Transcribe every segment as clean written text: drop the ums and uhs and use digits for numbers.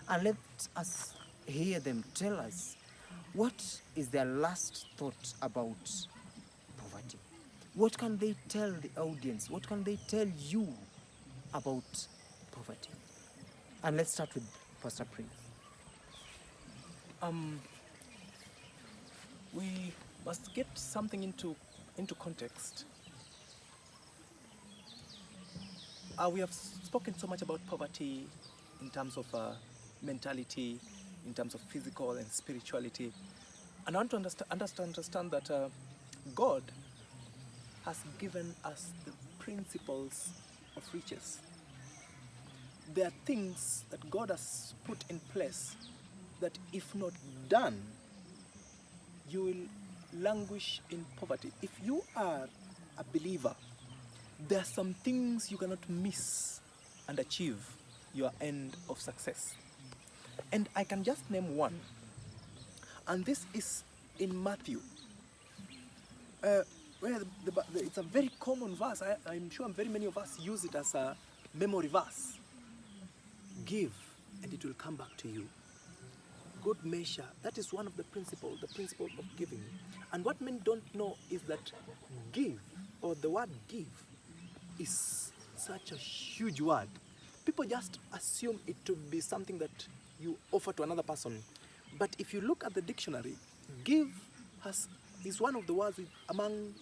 And let us hear them tell us what is their last thought about poverty. What can they tell the audience? What can they tell you about poverty? And let's start with Pastor Prince. We must get something into context. We have spoken so much about poverty in terms of mentality, in terms of physical and spirituality. And I want to understand that God has given us the principles of riches. There are things that God has put in place that if not done, you will languish in poverty. If you are a believer, there are some things you cannot miss and achieve your end of success. And I can just name one. And this is in Matthew, where it's a very common verse. I'm sure very many of us use it as a memory verse. Give, and it will come back to you. Good measure. That is one of the principle of giving. And what men don't know is that give, or the word give, is such a huge word. People just assume it to be something that you offer to another person. But if you look at the dictionary, give is one of the words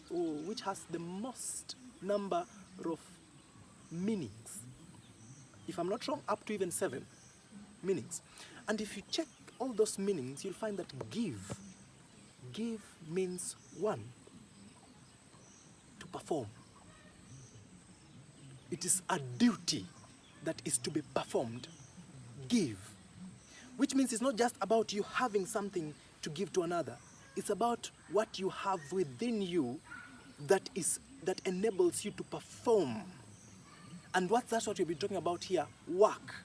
which has the most number of meanings. If I'm not wrong, up to even 7 meanings. And if you check all those meanings, you'll find that give means one, to perform. It is a duty that is to be performed. Give. Which means it's not just about you having something to give to another. It's about what you have within you that enables you to perform. And that's what we've been talking about here, work.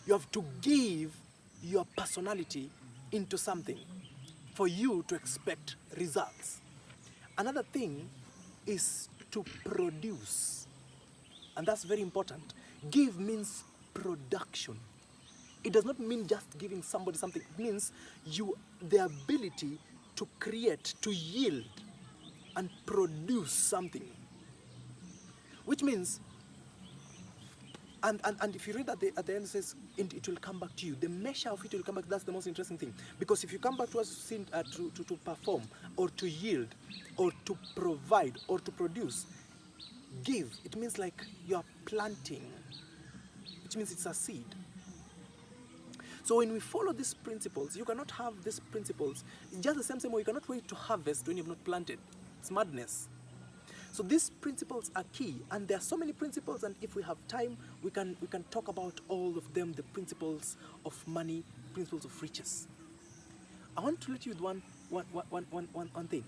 You have to give your personality into something for you to expect results. Another thing is to produce. And that's very important. Give means production. It does not mean just giving somebody something. It means the ability to create, to yield, and produce something. Which means, and if you read at the end, it says, it will come back to you. The measure of it will come back. That's the most interesting thing. Because if you come back to us to perform, or to yield, or to provide, or to produce, give, it means like you're planting, which means it's a seed. So when we follow these principles, you cannot have these principles. It's just the same way you cannot wait to harvest when you've not planted. It's madness. So these principles are key, and there are so many principles, and if we have time, we can talk about all of them, the principles of money, principles of riches. I want to let you with one thing.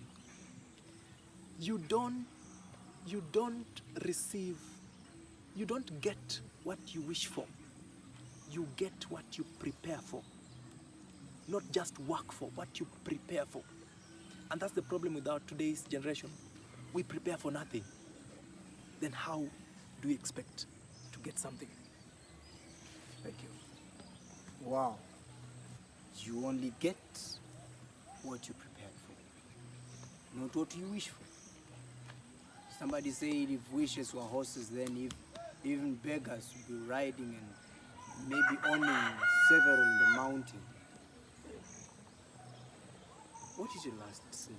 You don't get what you wish for. You get what you prepare for. Not just work for, what you prepare for. And that's the problem with our today's generation. We prepare for nothing. Then how do we expect to get something? Thank you. Wow. You only get what you prepared for, not what you wish for. Somebody said if wishes were horses, then even beggars would be riding and maybe owning several in the mountain. What is your last say?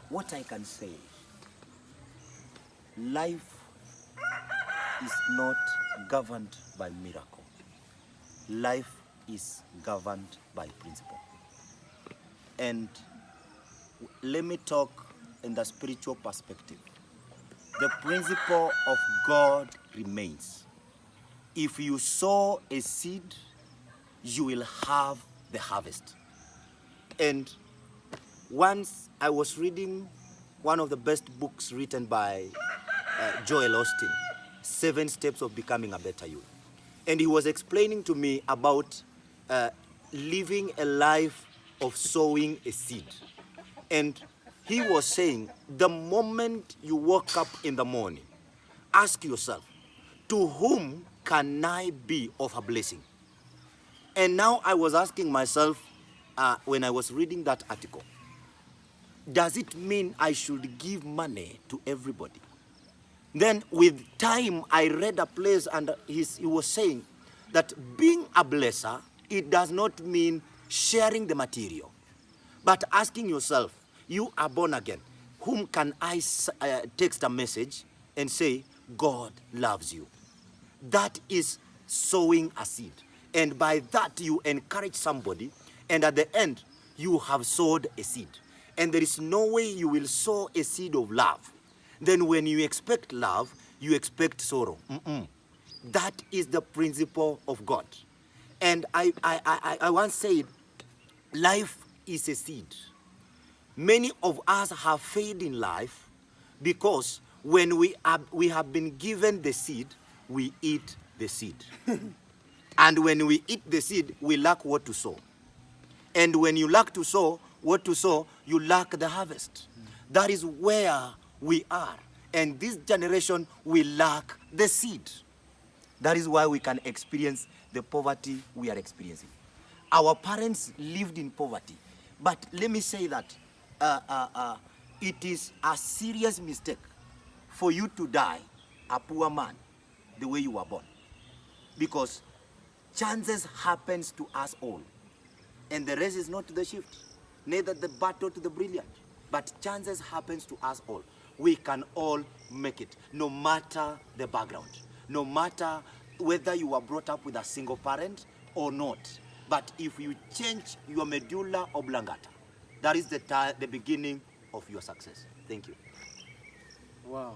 What I can say, life is not governed by miracle. Life is governed by principle. And let me talk in the spiritual perspective. The principle of God remains. If you sow a seed, you will have the harvest. And once I was reading one of the best books written by Joel Osteen, 7 Steps of Becoming a Better You. And he was explaining to me about living a life of sowing a seed. And he was saying, the moment you woke up in the morning, ask yourself, to whom can I be of a blessing? And now I was asking myself when I was reading that article, does it mean I should give money to everybody? Then with time, I read a place and he was saying that being a blesser, it does not mean sharing the material, but asking yourself, you are born again. Whom can I text a message and say, God loves you? That is sowing a seed. And by that, you encourage somebody, and at the end, you have sowed a seed. And there is no way you will sow a seed of love. Then when you expect love, you expect sorrow. That is the principle of God. And I once said, life is a seed. Many of us have failed in life because when we have been given the seed, we eat the seed. And when we eat the seed, we lack what to sow. And when you lack to sow, what to sow, you lack the harvest. That is where we are. And this generation, we lack the seed. That is why we can experience the poverty we are experiencing. Our parents lived in poverty. But let me say that it is a serious mistake for you to die a poor man the way you were born. Because chances happens to us all. And the race is not to the swift, neither the battle to the brilliant. But chances happens to us all. We can all make it, no matter the background. No matter whether you were brought up with a single parent or not. But if you change your medulla oblongata, that is the beginning of your success. Thank you. Wow.